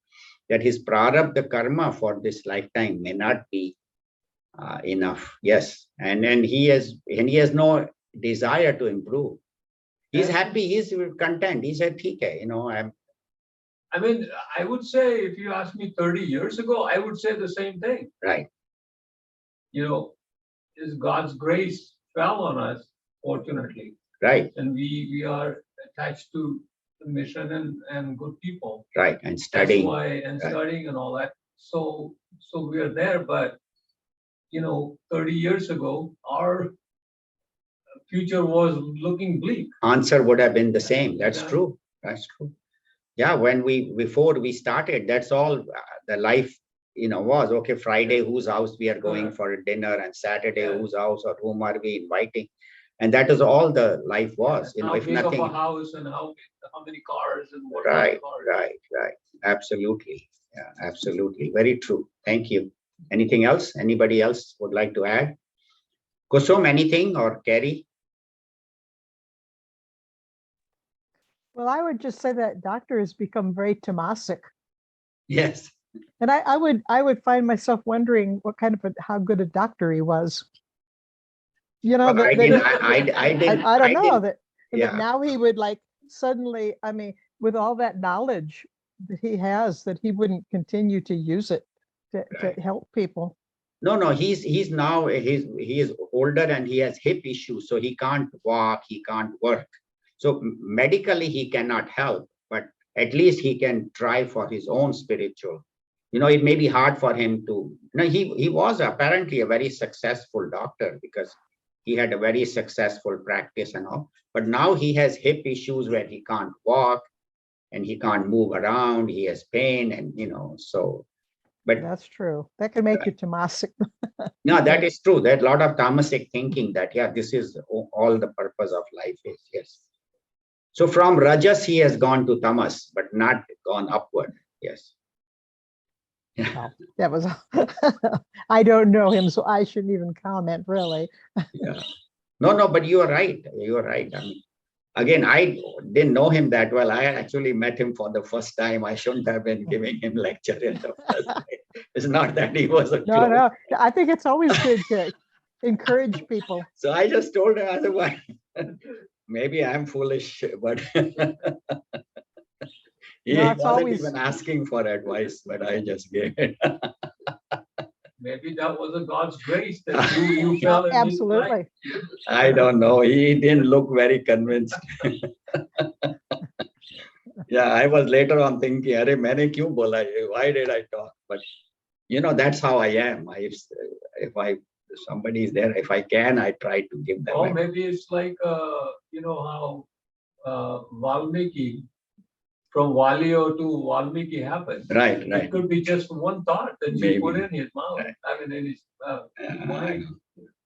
Speaker 3: that his prarabdha karma for this lifetime may not be enough. Yes. And he has no desire to improve. He's happy, he's content. He said, okay,
Speaker 1: I mean, I would say, if you asked me 30 years ago, I would say the same thing.
Speaker 3: Right.
Speaker 1: Is God's grace fell on us, fortunately.
Speaker 3: Right.
Speaker 1: And we are attached to the mission and good people.
Speaker 3: Right. And studying.
Speaker 1: That's why, and studying and all that. So we are there, but 30 years ago, our future was looking bleak.
Speaker 3: Answer would have been the same. That's true. That's true. Yeah, before we started, that's all the life, was. Okay, Friday, whose house we are going for dinner, and Saturday, whose house or whom are we inviting? And that is all the life was.
Speaker 1: How
Speaker 3: if
Speaker 1: big
Speaker 3: nothing.
Speaker 1: of a house and how many cars and what
Speaker 3: Right,
Speaker 1: cars.
Speaker 3: right. Absolutely. Yeah, absolutely. Very true. Thank you. Anything else? Anybody else would like to add? Kusum, anything, or Carrie?
Speaker 2: Well, I would just say that doctor has become very tamasic.
Speaker 3: Yes.
Speaker 2: And I would find myself wondering how good a doctor he was. You know,
Speaker 3: Well, I
Speaker 2: that
Speaker 3: didn't,
Speaker 2: he-
Speaker 3: I didn't,
Speaker 2: I don't know
Speaker 3: didn't-
Speaker 2: that,
Speaker 3: yeah.
Speaker 2: that now he would like suddenly, I mean, with all that knowledge that he has, that he wouldn't continue to use it to
Speaker 3: Right.
Speaker 2: help people.
Speaker 3: No, he's now, he is older and he has hip issues, so he can't walk, he can't work. So medically he cannot help, but at least he can try for his own spiritual. You know, it may be hard for him to, he was apparently a very successful doctor because he had a very successful practice and all, but now he has hip issues where he can't walk and he can't move around, he has pain and, so, but
Speaker 2: That's true. That can make you tamasic.
Speaker 3: no, that is true. There's a lot of tamasic thinking that, yeah, this is all the purpose of life is, yes. So from Rajas, he has gone to Tamas, but not gone upward. Yes.
Speaker 2: Well, that was, I don't know him, so I shouldn't even comment really.
Speaker 3: Yeah. No, but you are right. You are right. I mean, again, I didn't know him that well. I actually met him for the first time. I shouldn't have been giving him lecture in the first place. It's not that he was a
Speaker 2: No,
Speaker 3: close.
Speaker 2: no, I think it's always good to encourage people.
Speaker 3: So I just told him, I said, well, maybe I'm foolish, but he
Speaker 2: No, it's
Speaker 3: wasn't
Speaker 2: always,
Speaker 3: even asking for advice, but I just gave it.
Speaker 1: Maybe that was a God's grace that you fell in his life.
Speaker 2: absolutely.
Speaker 3: I don't know. He didn't look very convinced. Yeah, I was later on thinking, "Arey, maine kyun bola ye? Why did I talk?" But that's how I am. If somebody is there, if I can, I try to give them.
Speaker 1: Or maybe it's like, how Valmiki, from Valio to Valmiki happened.
Speaker 3: Right.
Speaker 1: It could be just one thought that he put
Speaker 3: Maybe.
Speaker 1: in his mouth.
Speaker 3: Right.
Speaker 1: I mean, in his mind.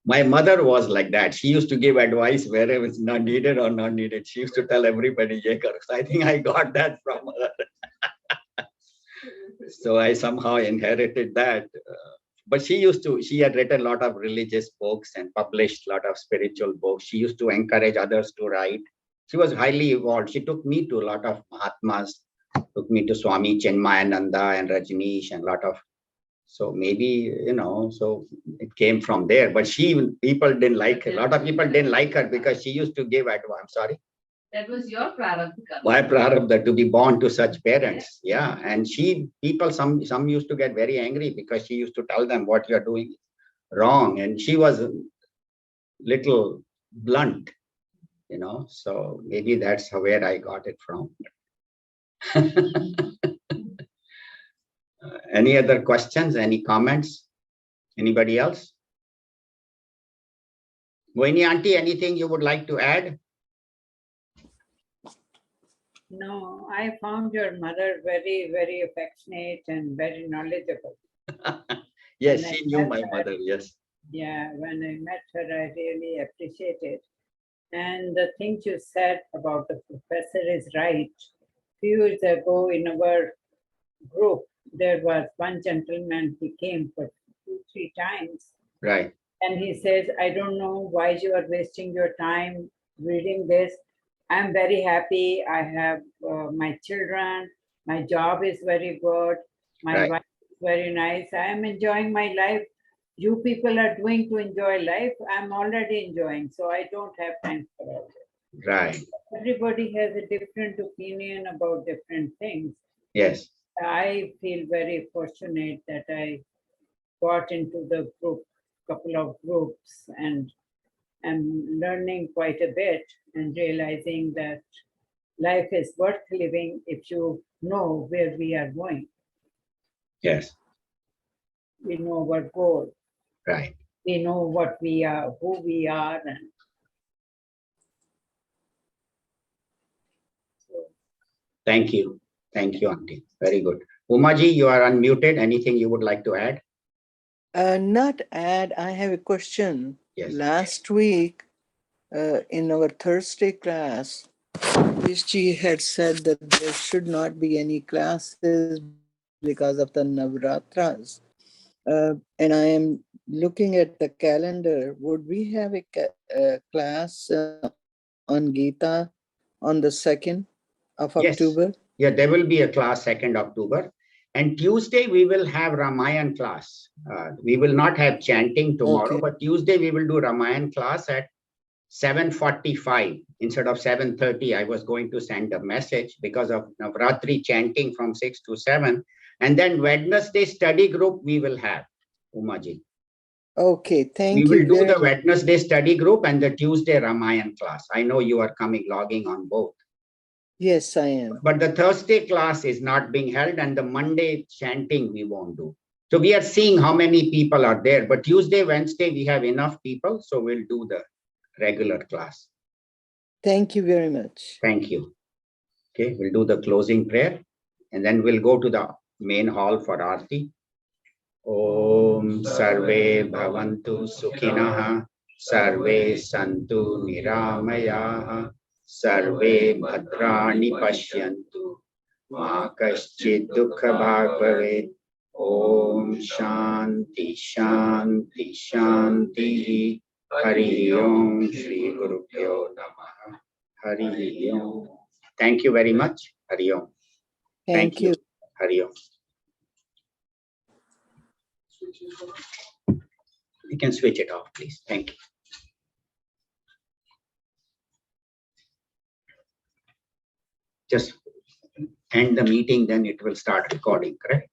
Speaker 3: My mother was like that. She used to give advice wherever it's not needed or not needed. She used to tell everybody, "Ye kar." So I think I got that from her. So I somehow inherited that. But she had written a lot of religious books and published a lot of spiritual books. She used to encourage others to write. She was highly evolved. She took me to a lot of Mahatmas, took me to Swami Chinmayananda and Rajneesh and a lot of, so maybe, so it came from there. But people didn't like her. A lot of people didn't like her because she used to give advice. I'm sorry.
Speaker 5: That was your prarabdha.
Speaker 3: My prarabdha to be born to such parents. Yeah. And some used to get very angry because she used to tell them what you're doing wrong. And she was a little blunt, so maybe that's where I got it from. Any other questions? Any comments? Anybody else? Moini auntie, anything you would like to add?
Speaker 5: No, I found your mother very, very affectionate and very knowledgeable.
Speaker 3: Yes,
Speaker 5: And
Speaker 3: she
Speaker 5: I
Speaker 3: knew
Speaker 5: met
Speaker 3: my
Speaker 5: her.
Speaker 3: mother. Yes.
Speaker 5: Yeah, when I met her, I really appreciated. And the things you said about the professor is right. Few years ago in our group, there was one gentleman, he came for 2-3 times.
Speaker 3: Right.
Speaker 5: And he says, I don't know why you are wasting your time reading this. I'm very happy. I have my children. My job is very good. My
Speaker 3: Right.
Speaker 5: wife is very nice. I am enjoying my life. You people are doing to enjoy life. I'm already enjoying. So I don't have time for all this.
Speaker 3: Right.
Speaker 5: Everybody has a different opinion about different things.
Speaker 3: Yes.
Speaker 5: I feel very fortunate that I got into the couple of groups, and I'm learning quite a bit and realizing that life is worth living if you know where we are going.
Speaker 3: Yes.
Speaker 5: We know our goal.
Speaker 3: Right.
Speaker 5: We know what we are, who we are, and
Speaker 3: Thank you. Thank you, auntie. Very good. Umaji, you are unmuted. Anything you would like to add?
Speaker 6: Not add, I have a question.
Speaker 3: Yes.
Speaker 6: Last week, in our Thursday class, Vishji had said that there should not be any classes because of the Navratras. And I am looking at the calendar. Would we have a class on Gita on the 2nd of
Speaker 3: Yes.
Speaker 6: October?
Speaker 3: Yeah, there will be a class 2nd October. And Tuesday, we will have Ramayan class. We will not have chanting tomorrow,
Speaker 6: Okay.
Speaker 3: but Tuesday, we will do Ramayan class at 7:45 instead of 7:30. I was going to send a message because of Navratri chanting from 6 to 7. And then Wednesday study group we will have, Umaji.
Speaker 6: Okay,
Speaker 3: We
Speaker 6: thank
Speaker 3: will
Speaker 6: you
Speaker 3: do
Speaker 6: very
Speaker 3: the
Speaker 6: much.
Speaker 3: Wednesday study group and the Tuesday Ramayan class. I know you are coming, logging on both.
Speaker 6: Yes, I am.
Speaker 3: But the Thursday class is not being held and the Monday chanting we won't do. So we are seeing how many people are there. But Tuesday, Wednesday, we have enough people. So we'll do the regular class.
Speaker 6: Thank you very much.
Speaker 3: Thank you. Okay, we'll do the closing prayer and then we'll go to the main hall for Aarti. Om Sarve Bhavantu Sukhinah Sarve Santu Niramayaha Sarve Bhadrani Pashyantu Ma Kaschid Dukha Bhag Bhavet. Om Shanti Shanti Shanti. Hari Om Shri Guru Pyo Namaha. Hari Om. Thank you very much. Hari Om.
Speaker 6: Thank you.
Speaker 3: Hari Om. You can switch it off, please. Thank you. Just end the meeting, then it will start recording, correct?